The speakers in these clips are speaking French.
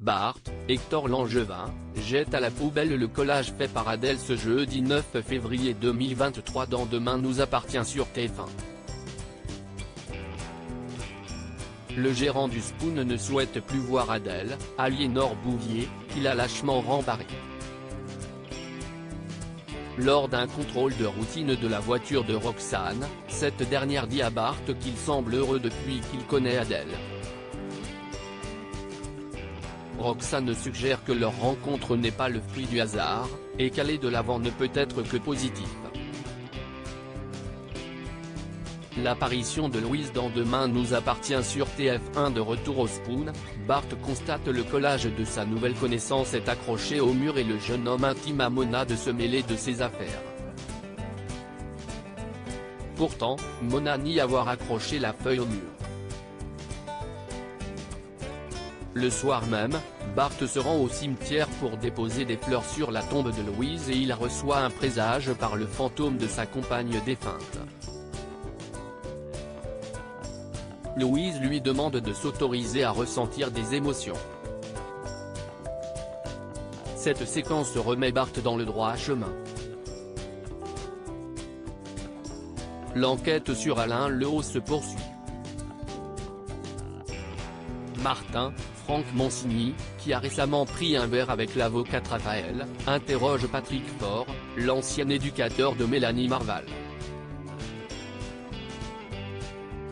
Bart, Hector Langevin, jette à la poubelle le collage fait par Adèle ce jeudi 9 février 2023 dans Demain nous appartient sur TF1. Le gérant du Spoon ne souhaite plus voir Adèle, Aliénor Bouvier, qu'il a lâchement rembarré. Lors d'un contrôle de routine de la voiture de Roxane, cette dernière dit à Bart qu'il semble heureux depuis qu'il connaît Adèle. Roxane suggère que leur rencontre n'est pas le fruit du hasard, et qu'aller de l'avant ne peut être que positif. L'apparition de Louise dans Demain nous appartient sur TF1 de retour au Spoon, Bart constate le collage de sa nouvelle connaissance est accroché au mur et le jeune homme intime à Mona de se mêler de ses affaires. Pourtant, Mona nie avoir accroché la feuille au mur. Le soir même, Bart se rend au cimetière pour déposer des fleurs sur la tombe de Louise et il reçoit un présage par le fantôme de sa compagne défunte. Louise lui demande de s'autoriser à ressentir des émotions. Cette séquence remet Bart dans le droit chemin. L'enquête sur Alain Lehaut se poursuit. Martin, Franck Monsigny, qui a récemment pris un verre avec l'avocate Raphaël, interroge Patrick Faure, l'ancien éducateur de Mélanie Marval.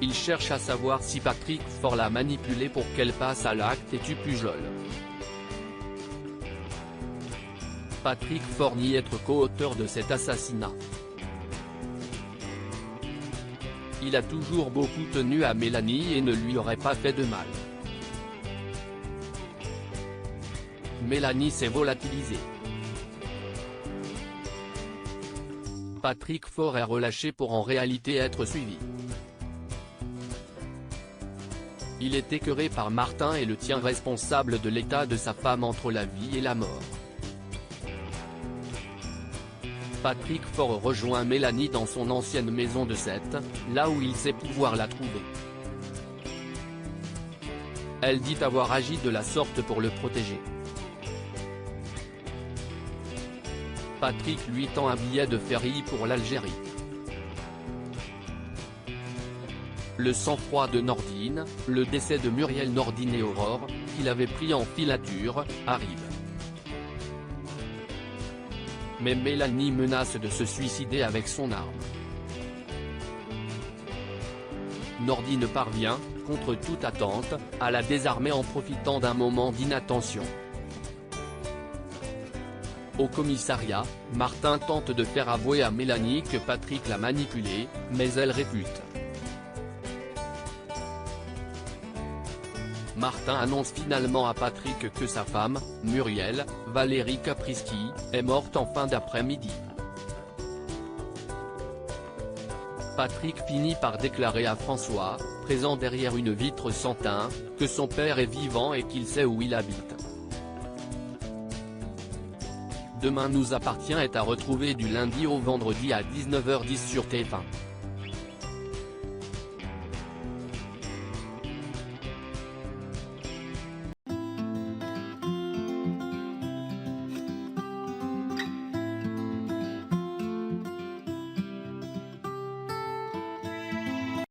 Il cherche à savoir si Patrick Faure l'a manipulée pour qu'elle passe à l'acte et tue Pujol. Patrick Faure nie être co-auteur de cet assassinat. Il a toujours beaucoup tenu à Mélanie et ne lui aurait pas fait de mal. Mélanie s'est volatilisée. Patrick Faure est relâché pour en réalité être suivi. Il est écœuré par Martin et le tient responsable de l'état de sa femme entre la vie et la mort. Patrick Faure rejoint Mélanie dans son ancienne maison de Sète, là où il sait pouvoir la trouver. Elle dit avoir agi de la sorte pour le protéger. Patrick lui tend un billet de ferry pour l'Algérie. Le sang-froid de Nordine, le décès de Muriel Nordine et Aurore, qu'il avait pris en filature, arrive. Mais Mélanie menace de se suicider avec son arme. Nordine parvient, contre toute attente, à la désarmer en profitant d'un moment d'inattention. Au commissariat, Martin tente de faire avouer à Mélanie que Patrick l'a manipulée, mais elle réfute. Martin annonce finalement à Patrick que sa femme, Muriel, Valérie Caprisky, est morte en fin d'après-midi. Patrick finit par déclarer à François, présent derrière une vitre sans teint, que son père est vivant et qu'il sait où il habite. Demain nous appartient est à retrouver du lundi au vendredi à 19h10 sur TF1.